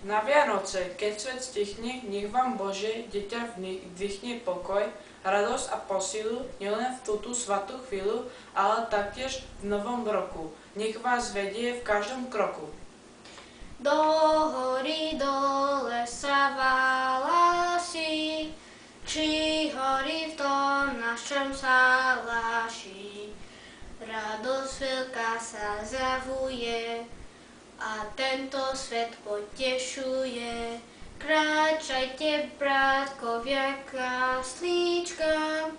Na Vianoce, keď svet stichne, nech vám Bože, dieťa vdychne pokoj, radosť a posilu nielen v túto svatú chvíľu, ale taktiež v novom roku. Nech vás vedie v každom kroku. Do hory, do lesa valáši, či hory v tom našom saláši. Radosť veľká sa zjavuje a tento svet potešuje. Kráčajte, bratkovia, k jaslíčkam,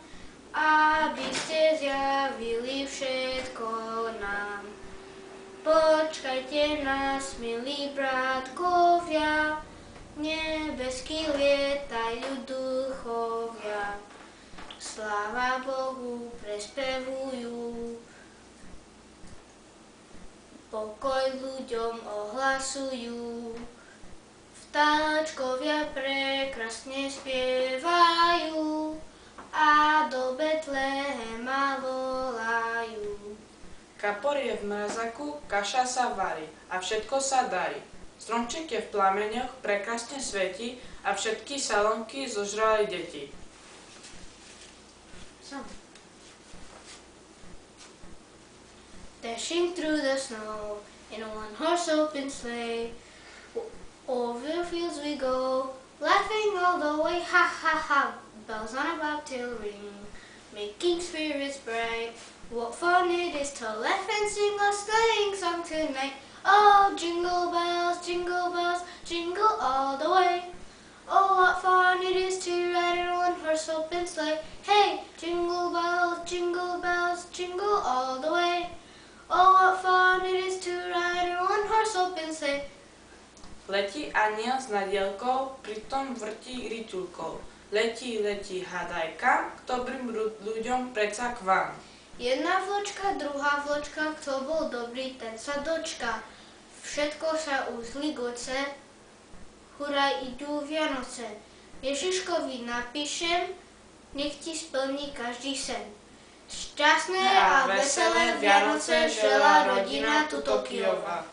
aby ste zjavili všetko nám. Počkajte nás, milí bratkovia, nebeský lietajú duchovia. Sláva Bohu prespevujú, pokoj ľuďom ohlasujú. Vtáčkovia prekrasne spievajú a do Betlehema volajú. Kapor je v mrazaku, kaša sa varí a všetko sa darí. Stromček je v plameňoch, prekrasne svieti a všetky salonky zožrali deti. Dashing through the snow in a one-horse open sleigh, over the fields we go, laughing all the way, ha ha ha. Bells on a bobtail ring, making spirits bright. What fun it is to laugh and sing a sleighing song tonight. Oh, jingle bells, jingle all the way. Oh, what fun it is to ride in a one-horse open sleigh. Hey, jingle bells, jingle all the way. Oh, what fun it is to ride in a one-horse open sleigh. Letí aniel s nadielkou, pritom vrtí rytuľkou. Letí, letí, hádaj kam, k dobrým ľuďom predsa k vám. Jedna vločka, druhá vločka, kto bol dobrý, ten sa dočka. Všetko sa uzligoce, huraj idú Vianoce. Ježiškovi napíšem, nech ti splní každý sen. Šťastné a veselé Vianoce želá rodina Tutokijova.